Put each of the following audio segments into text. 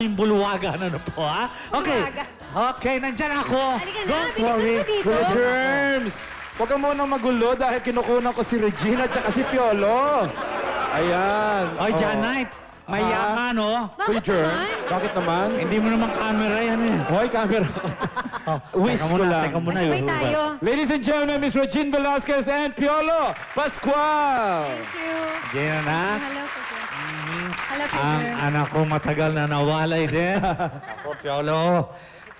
Yung bulwagan, ano po, ha? Okay. Bulwagan. Okay, nandyan ako. Halika na, Don't bilisan worry. mo dito. Kuya Germs, huwag ka muna magulo dahil kinukunan ko si Regina at saka si Piolo. Ayan. Oy, Janite. Mayaman, oh. Kuya Bakit Germs, naman? bakit naman? Hindi mo naman camera yan, eh. Hoy, camera ko. Wish Teka ko muna, lang. teka muna. Sabay tayo. Ladies and gentlemen, Miss Regine Velasquez and Piolo Pascual. Thank you. Diyan na. Hello, Kuya. Hello, Ang Kuya. anak ko matagal na nawalay din. Ako, Piolo.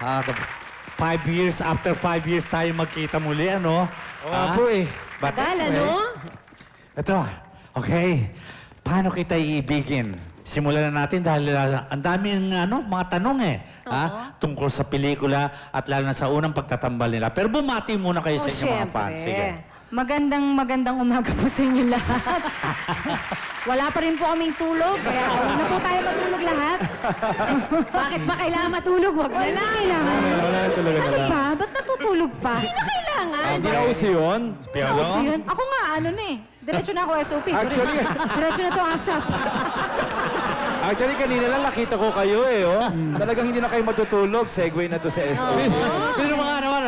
5 years, after 5 years tayo magkita muli, ano? Oo nga po eh. Tagal, ano? Ito, okay. Paano kita iibigin? Simulan na natin dahil ang daming mga tanong tungkol sa pelikula at lalo na sa unang pagtatambal nila. Pero bumati muna kayo sa inyong mga fans. Sige. Magandang umaga po sa inyo lahat. Wala pa rin po kaming tulog, kaya huwag na po tayo matulog lahat. Bakit ba kailangan matulog? Huwag na na kailangan. Wala na talaga Ano na. ba? Ba't natutulog pa? Hindi na kailangan. Hindi na uso yun. Piolo? Ano yun? Ako nga, ano na eh. Diretso na ako SOP. Actually- Diretso na to ASAP. Actually, kanina lang nakita ko kayo eh. Oh. Talagang hindi na kayo matutulog. Segue na to sa SO. Pero mga naman,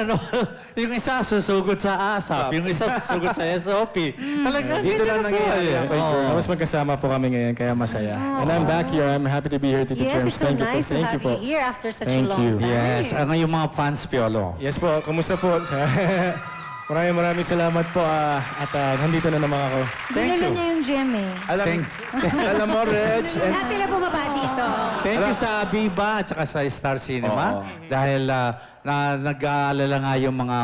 yung isa susugod sa ASAP, yung isa susugod sa SOP. Talaga, Dito lang nangyayari ang kay Germs. Tapos magkasama po kami ngayon, kaya masaya. And I'm back here. I'm happy to be here, Tito Yes, Germs. it's so Thank you po. nice to Thank have you po. you here after such a Thank long you. time. Yes, yung mga fans, Piolo. Yes po, kumusta po? Maraming salamat po at nandito na naman ako. Ginulo niya yung gym eh. Alam mo, Reg, Lahat sila bumaba dito. Thank you sa Viva at saka sa Star Cinema Oo. dahil nag-aalala nga yung mga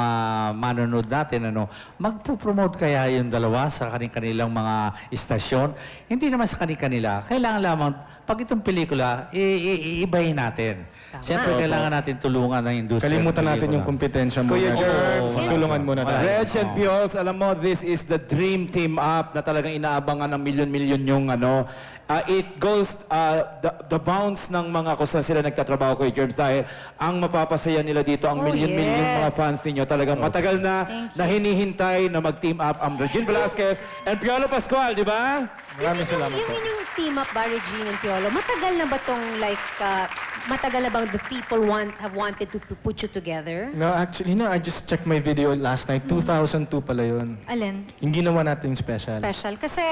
manonood natin, magpo-promote kaya yung dalawa sa kanilang mga istasyon. Hindi naman sa kanila. Kailangan lamang, pag itong pelikula, iibahin natin. Siyempre, Opo. kailangan natin tulungan ng industriya. Kalimutan ng natin yung pelikula. kompetensya mo. Kuya Germs. Tulungan muna tayo. Reg and Piols, alam mo, this is the dream team up na talagang inaabangan ng milyon-milyon yung it goes the bounds ng mga kung saan sila nagtatrabaho kay Germs dahil ang mapapasaya nila dito ang Oh, milyon-milyon yes. mga fans ninyo. Talagang matagal na Thank you. na hinihintay na mag-team up ang Regine Velasquez and Piolo Pascual, di ba? Maraming salamat Yung po. inyong team up ba, Regine and Piolo, matagal na ba tong matagal na bang the people have wanted to put you together? No, actually, I just checked my video last night. 2002 pala yun. Alin? Yung ginawa natin special. Special. Kasi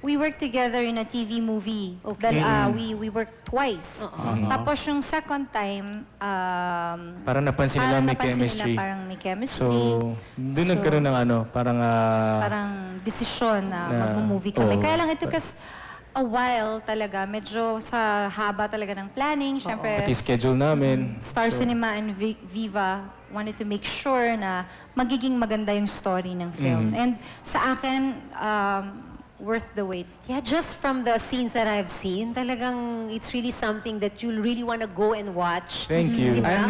we worked together in a TV movie. Okay. We worked twice. Tapos yung second time, Parang napansin nila may napansin chemistry. Nila parang may chemistry. So, doon nagkaroon ng Parang desisyon na magmo-movie kami. oo. Kaya lang it took us a while talaga. Medyo sa haba talaga ng planning. Siyempre, pati schedule namin. Star Cinema and Viva wanted to make sure na magiging maganda yung story ng film. And sa akin, worth the wait. Yeah, just from the scenes that I've seen, talagang it's really something that you'll really want to go and watch. Thank you. Di ba? And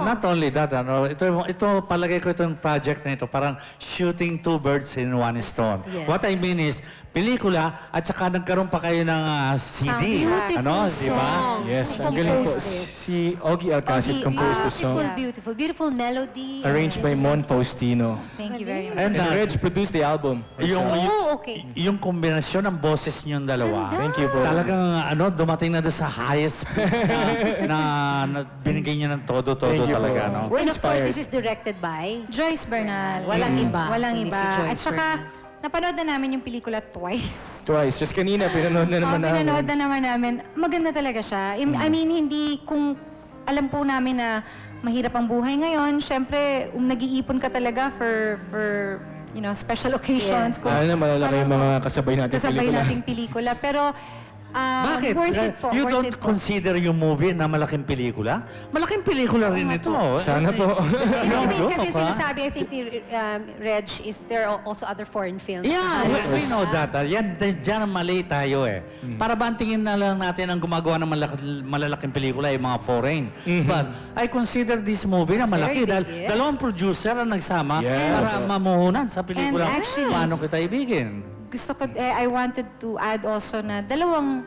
not only that, ito palagay ko itong project na ito, parang shooting two birds in one stone. Yes. What I mean is, pelikula at saka nagkaroon pa kayo ng CD. Beautiful Di ba? songs. Yes, Who ang galing po. composed it? Si Ogie Alcacid composed the song. Beautiful melody. Arranged by Mon Faustino. Thank you very much. And And Reg produced the album. Oh, okay. yung kombinasyon ng boses niyong dalawa, Thank you po. talagang dumating na doon sa highest pitch na binigay niyo ng todo-todo Thank you po. talaga. No? We're And of course, inspired. this is directed by... Joyce Bernal. Walang iba. Walang Hindi iba. si Joyce At saka, Bernal. napanood na namin yung pelikula twice. Twice. Just kanina, pinanood na naman namin. Pinanood na naman namin. Maganda talaga siya. I mean, hindi kung alam po namin na mahirap ang buhay ngayon, syempre, nag-iipon ka talaga for special occasions. Yes. Kung Sana malalaki yung mga kasabay natin kasabay pelikula. nating pelikula. Pero, Bakit? worth it po. You worth don't it po. consider yung movie na malaking pelikula? Malaking pelikula rin ito. Sana po. Kasi pa. sinasabi, I think, ni Reg, is there are also other foreign films. Yeah, na we know that. Yan, dyan ang mali tayo eh. Para ba ang tingin na lang natin ang gumagawa ng malalaking pelikula yung mga foreign. But I consider this movie na malaki Very dahil big, yes. dalawang producer ang nagsama Yes. para mamuhunan sa pelikula. And actually- Paano kita ibigin? Gusto ko, I wanted to add also na dalawang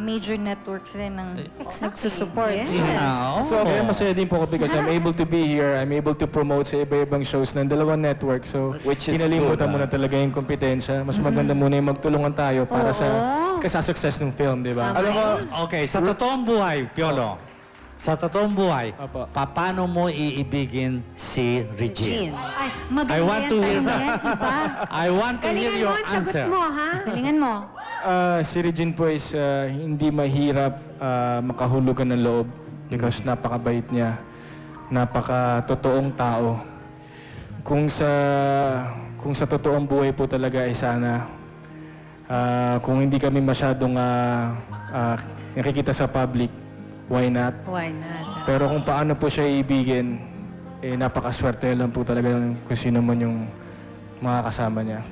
major networks din ng nagsusupport. Yes. Yeah, So, oo. kaya masaya din po ako because I'm able to be here. I'm able to promote sa iba-ibang shows ng dalawang network. So, Which is kinalimutan good, mo na talaga yung kompetensya. Mas maganda muna yung magtulungan tayo para sa Oo. kasasucces ng film, di ba? Alam mo, Okay, sa totoong buhay, Piolo, sa totoong buhay, Opo. paano mo iibigin si Regine? Ay, I maganda want yan, to tayo hear na yan, iba. I want to hear Galingan mo your ang sagot answer. mo, ha? Galingan mo. Si Regine po is hindi mahirap makahulugan ng loob because napakabait niya, napaka-totoong tao. Kung sa totoong buhay po talaga ay sana kung hindi kami masyadong nakikita sa public, why not? Why not? Pero kung paano po siya iibigin, napakaswerte lang po talaga kung sino man yung mga kasama niya.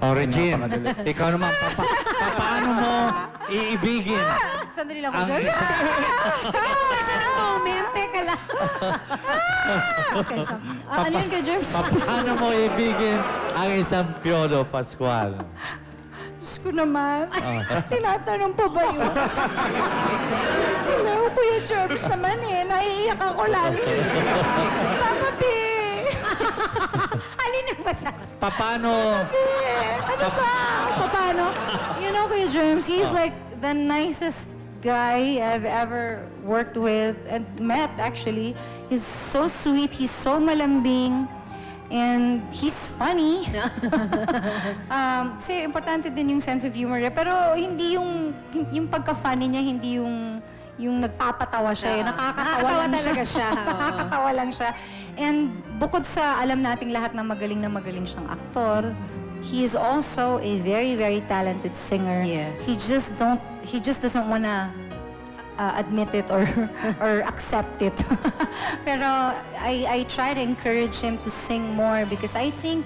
Oh, Regine, Napakadali. ikaw naman, paano mo iibigin Sandali lang ko, ang George. isang... Bigyan mo siya ng moment. Teka lang. Okay, so, ano yun kay George? Paano mo ibigin ang isang Piolo Pascual? Diyos ko naman. Oh. Tinatanong pa ba yun? Hello, Kuya George naman naiiyak ako lalo. Papa P! Alin ang basa? Paano? Ano ba? Paano? You know, Kuya Germs, he's like the nicest guy I've ever worked with and met, actually. He's so sweet, he's so malambing, and he's funny. Kasi importante din yung sense of humor niya. Pero hindi yung pagka-funny niya, hindi yung nagpapatawa siya. Nakakatawa lang talaga siya. Oo. Nakakatawa lang siya. And bukod sa alam nating lahat na magaling siyang aktor, he is also a very, very talented singer. Yes. He just doesn't wanna admit it or accept it. Pero I try to encourage him to sing more because I think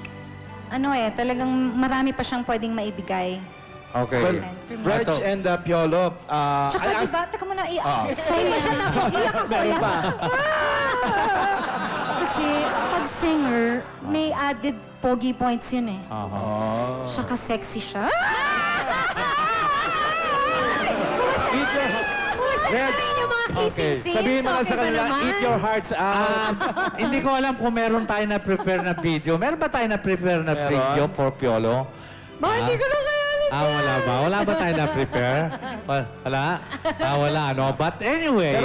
talagang marami pa siyang pwedeng maibigay. Okay. well, Reg Ito. and Piolo, Tsaka diba, teka muna, Sorry na siya tapos. Iyak ako. Meron pa. Kasi pag singer, may added pogi points yun eh. Oh. Tsaka sexy siya. Reg, Yung mga kissing scenes. sabihin mo na okay sa ba kanila, naman? eat your hearts out. Hindi ko alam kung meron tayo na prepare na video. Meron ba tayo na prepare na Meron. video for Piolo? Bakit hindi ko na kayanin? Wala ba? Wala ba tayo na prepare? Wala? Wala, ano? But anyway...